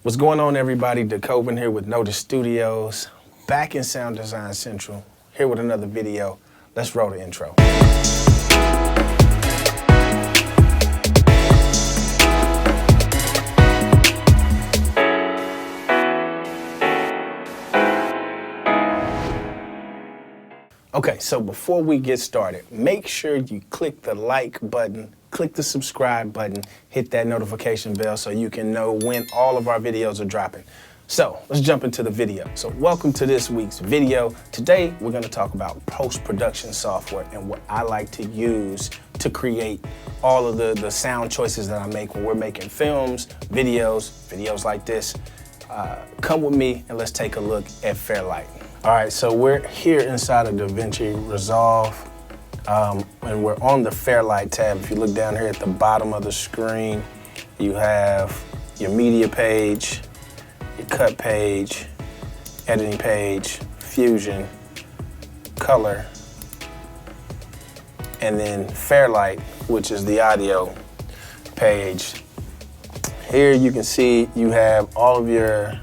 What's going on, everybody? DeCoven here with Notis Studios, back in Sound Design Central, here with another video. Let's roll the intro. Okay, so before we get started, make sure you click the like button, click the subscribe button, hit that notification bell so you can know when all of our videos are dropping. So let's jump into the video. So welcome to this week's video. Today, we're gonna talk about post-production software and what I like to use to create all of the sound choices that I make when we're making films, videos like this. Come with me and let's take a look at Fairlight. All right, so we're here inside of DaVinci Resolve, and we're on the Fairlight tab. If you look down here at the bottom of the screen, you have your media page, your cut page, editing page, fusion, color, and then Fairlight, which is the audio page. Here you can see you have all of your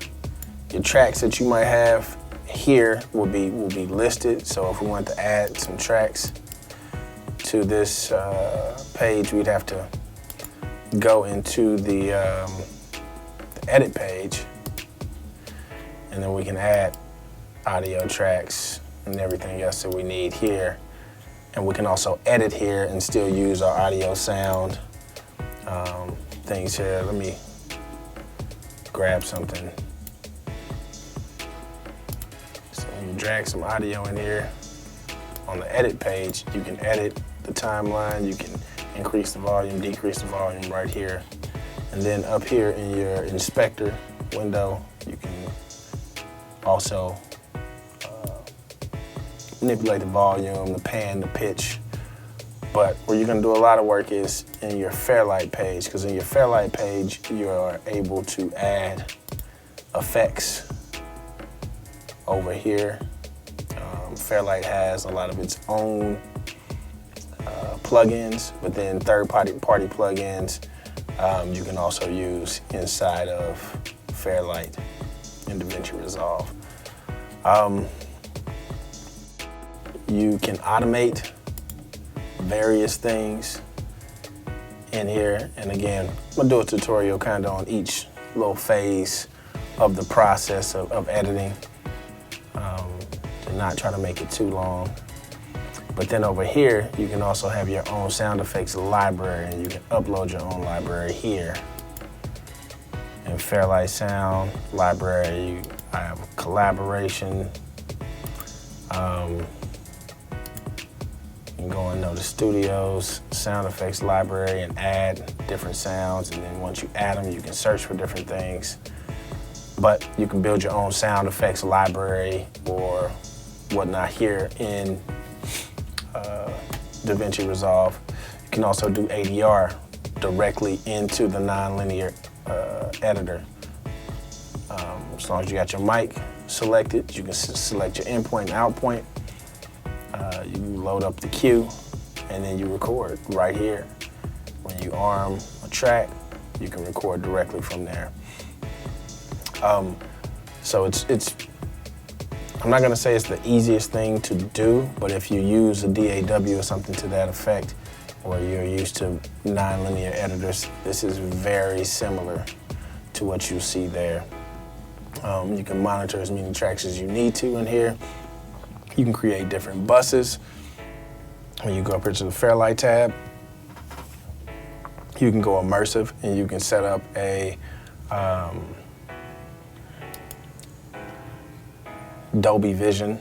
tracks that you might have. Here will be listed. So if we want to add some tracks to this page, we'd have to go into the edit page, and then we can add audio tracks and everything else that we need here. And we can also edit here and still use our audio sound things here. Let me grab something. You drag some audio in here. On the edit page, you can edit the timeline, you can increase the volume, decrease the volume right here. And then up here in your inspector window, you can also manipulate the volume, the pan, the pitch. But where you're gonna do a lot of work is in your Fairlight page, because in your Fairlight page, you are able to add effects over here. Fairlight has a lot of its own plugins, but then third-party plugins you can also use inside of Fairlight in DaVinci Resolve. You can automate various things in here, and again, I'm gonna do a tutorial kind of on each little phase of the process of editing. To not try to make it too long. But then over here, you can also have your own sound effects library, and you can upload your own library here. In Fairlight Sound Library, I have collaboration. You can go in Notis Studios, sound effects library, and add different sounds. And then once you add them, you can search for different things. But you can build your own sound effects library or whatnot here in DaVinci Resolve. You can also do ADR directly into the nonlinear editor. As long as you got your mic selected, you can select your in point and out point. You load up the cue, and then you record right here. When you arm a track, you can record directly from there. So it's I'm not gonna say it's the easiest thing to do, but if you use a DAW or something to that effect, or you're used to nonlinear editors, this is very similar to what you see there. You can monitor as many tracks as you need to in here. You can create different buses. When you go up here to the Fairlight tab, you can go immersive, and you can set up a Dolby Vision.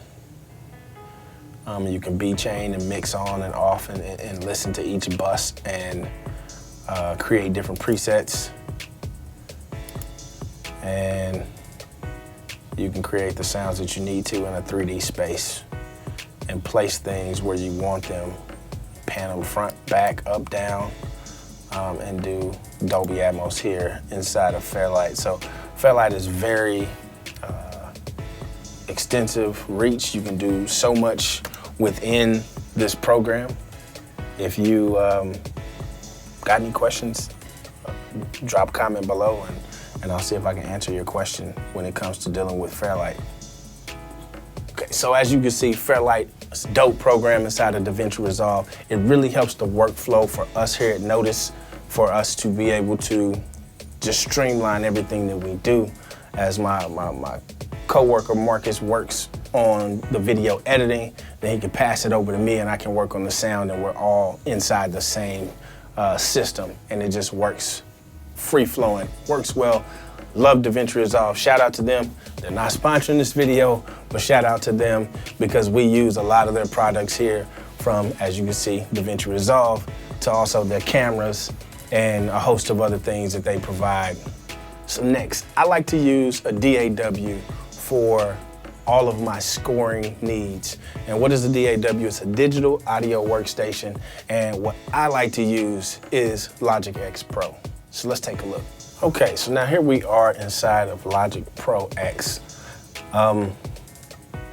You can B-chain and mix on and off and listen to each bus and create different presets. And you can create the sounds that you need to in a 3D space and place things where you want them. Pan them front, back, up, down, and do Dolby Atmos here inside of Fairlight. So Fairlight is very extensive reach. You can do so much within this program. If you got any questions, drop a comment below and and I'll see if I can answer your question when it comes to dealing with Fairlight. Okay, so as you can see, Fairlight is a dope program inside of DaVinci Resolve. It really helps the workflow for us here at Notis, for us to be able to just streamline everything that we do. As my coworker Marcus works on the video editing, then he can pass it over to me and I can work on the sound, and we're all inside the same system, and it just works free flowing, works well. Love DaVinci Resolve. Shout out to them. They're not sponsoring this video, but shout out to them because we use a lot of their products here, from, as you can see, DaVinci Resolve, to also their cameras and a host of other things that they provide. So next, I like to use a DAW for all of my scoring needs. And what is a DAW? It's a digital audio workstation. And what I like to use is Logic X Pro. So let's take a look. Okay, so now here we are inside of Logic Pro X.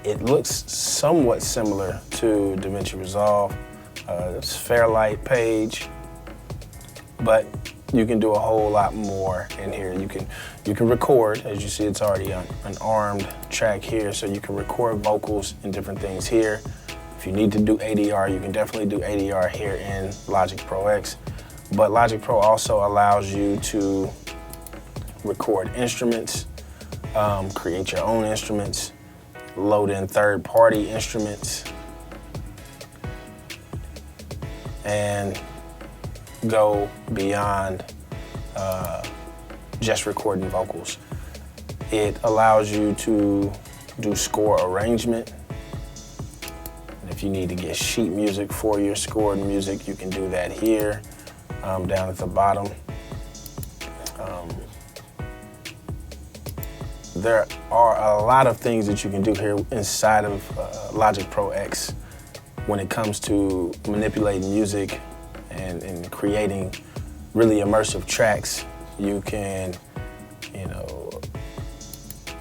It looks somewhat similar to DaVinci Resolve. It's Fairlight page, but you can do a whole lot more in here. You can record, as you see, it's already an armed track here, so you can record vocals and different things here. If you need to do ADR, you can definitely do ADR here in Logic Pro X. But Logic Pro also allows you to record instruments, create your own instruments, load in third-party instruments, and go beyond just recording vocals. It allows you to do score arrangement. And if you need to get sheet music for your scored music, you can do that here, down at the bottom. There are a lot of things that you can do here inside of Logic Pro X when it comes to manipulating music and creating really immersive tracks. You can,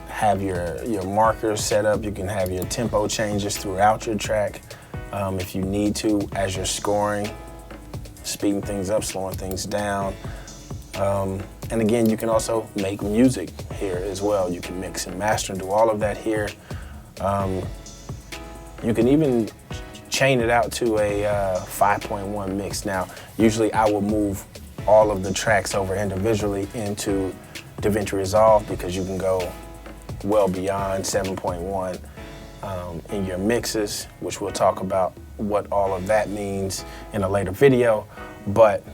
have your markers set up. You can have your tempo changes throughout your track if you need to, as you're scoring, speeding things up, slowing things down. And again, you can also make music here as well. You can mix and master and do all of that here. You can even chain it out to a 5.1 mix. Now, usually I will move all of the tracks over individually into DaVinci Resolve because you can go well beyond 7.1 in your mixes, which we'll talk about what all of that means in a later video. But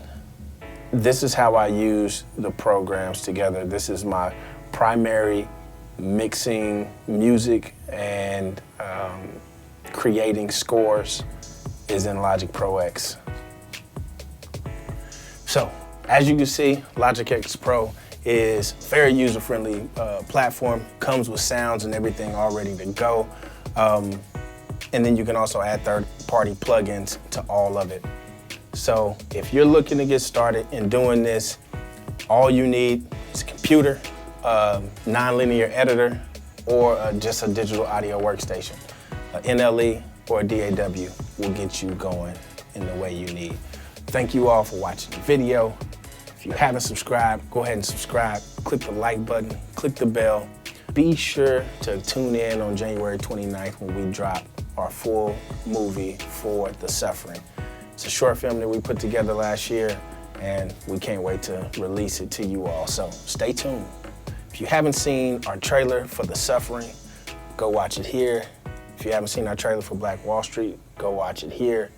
this is how I use the programs together. This is my primary mixing music and creating scores is in Logic Pro X. So, as you can see, Logic X Pro is very user-friendly platform, comes with sounds and everything all ready to go. And then you can also add third-party plugins to all of it. So if you're looking to get started in doing this, all you need is a computer, non-linear editor, or just a digital audio workstation. An NLE or a DAW will get you going in the way you need. Thank you all for watching the video. If you haven't subscribed, go ahead and subscribe. Click the like button, click the bell. Be sure to tune in on January 29th when we drop our full movie for The Suffering. It's a short film that we put together last year, and we can't wait to release it to you all, so stay tuned. If you haven't seen our trailer for The Suffering, go watch it here. If you haven't seen our trailer for Black Wall Street, go watch it here.